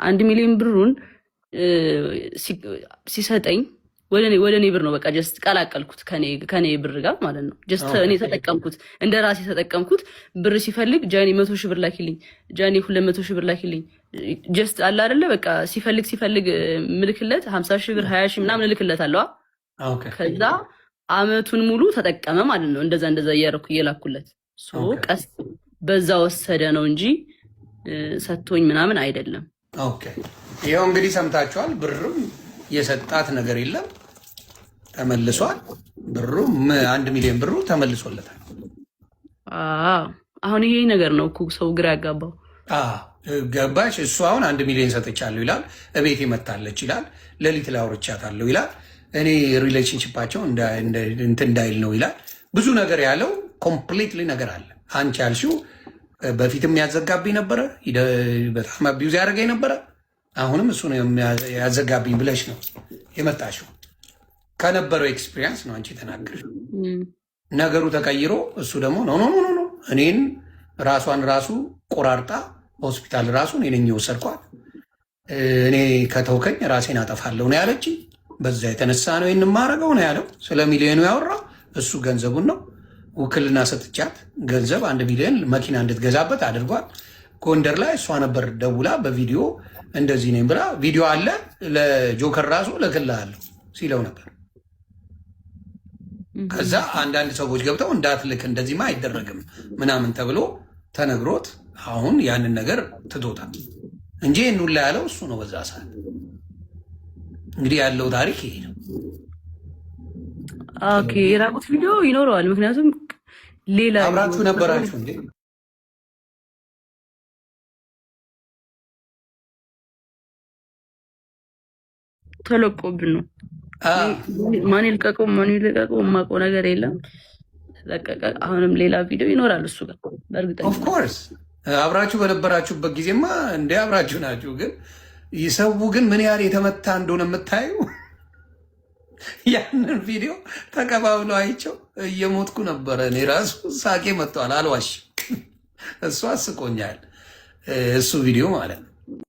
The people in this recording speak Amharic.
1 ሚሊዮን ብሩን ሲሰጠኝ ወደ እኔ ብር ነው በቃ ጀስት ቀላቀልኩት ከኔ ብር ጋር ማለት ነው። ጀስት እኔ ተጠቀምኩት እንደ ራሴ ተጠቀምኩት። ብር ሲፈልግ ጃኒ 100 ሺህ ብር ላኪልኝ፣ ጃኒ 200 ሺህ ብር ላኪልኝ። ጀስት አለ አይደለ በቃ ሲፈልግ ምልክለት 50 ሺህ ብር 20 ሺህ ምናምን ልክለት አለዋ። ከዛ አመቱን ሙሉ ተጠቀመ ማለት ነው። እንደዛ እየላኩለት ቀስ በዛ ወሰደ ነው እንጂ ሰጥቶኝ ምናምን አይደለም። ኦኬ ይሄው እንግዲህ ሰምታችኋል። ብርም የሰጣት ነገር የለም ተመልሷል። ብሩ 1 ሚሊዮን ብሩ ተመልሶለታል። አሁን ይሄ ነገር ነው እኮ ሰው ግራ ያጋባው። ገባሽ? እሱ አሁን 1 ሚሊዮን ሰጥቻለሁ ይላል፣ እቤቴ መታለች ይላል፣ ሌሊት ላይ አውርቻታለሁ ይላል፣ እኔ ሪሌሽንሽፓቸው እንትን እንዳይል ነው ይላል። ብዙ ነገር ያለው ኮምፕሊትሊ ነገር አለ። አንቺ ያልሽው በፊትም ያዘጋብኝ ነበረ፣ በጣም አቢዩዝ ያደረገኝ ነበረ። አሁንም እሱ ነው ያዘጋብኝ ብለሽ ነው የመጣሽው። ከነበረው ኤክስፒሪየንስ ነው አንቺ የተናገርሽው። ነገሩ ተቀይሮ እሱ ደግሞ ኖ እኔን ራሷን ራሱ ቆራርጣ ሆስፒታል ራሱ እኔ ነኝ የወሰድኳት፣ እኔ ከተውከኝ ራሴን አጠፋለሁ ነው ያለችኝ። በዛ የተነሳ ነው ይህን የማደርገው ነው ያለው። ስለ ሚሊዮኑ ያወራው እሱ ገንዘቡን ነው። ውክልና ሰጥቻት ገንዘብ 1 ሚሊዮን መኪና እንድትገዛበት አድርጓል። ጎንደር ላይ እሷ ነበር ደውላ በቪዲዮ እንደዚህ ነኝ ብላ ቪዲዮ አለ ለጆከር ራሱ ልክልሃለሁ ሲለው ነበር። ከዛ አንዳንድ ሰዎች ገብተው እንዳትልክ እንደዚህማ አይደረግም ምናምን ተብሎ ተነግሮት አሁን ያንን ነገር ትቶታል እንጂ ይህን ሁላ ያለው እሱ ነው በዛ ሰዓት። እንግዲህ ያለው ታሪክ ይሄ ነው። ኦኬ የራቁት ቪዲዮ ይኖረዋል። ምክንያቱም ሌላ አብራችሁ ነበራችሁ እንዴ? ተለቆብን ነው። ማን ይልቀቀው የማውቀው ነገር የለም። ተለቀቀ። አሁንም ሌላ ቪዲዮ ይኖራል እሱ ጋር በእርግጠኛ። ኦፍ ኮርስ አብራችሁ በነበራችሁበት ጊዜማ እንደ አብራችሁ ናችሁ። ግን ይሰው ግን ምን ያህል የተመታ እንደሆነ የምታዩ ያንን ቪዲዮ ተቀባብሎ አይቸው እየሞትኩ ነበረ። እኔ ራሱ ሳቄ መጥተዋል፣ አልዋሽም። እሱ አስቆኛል እሱ ቪዲዮ ማለት ነው።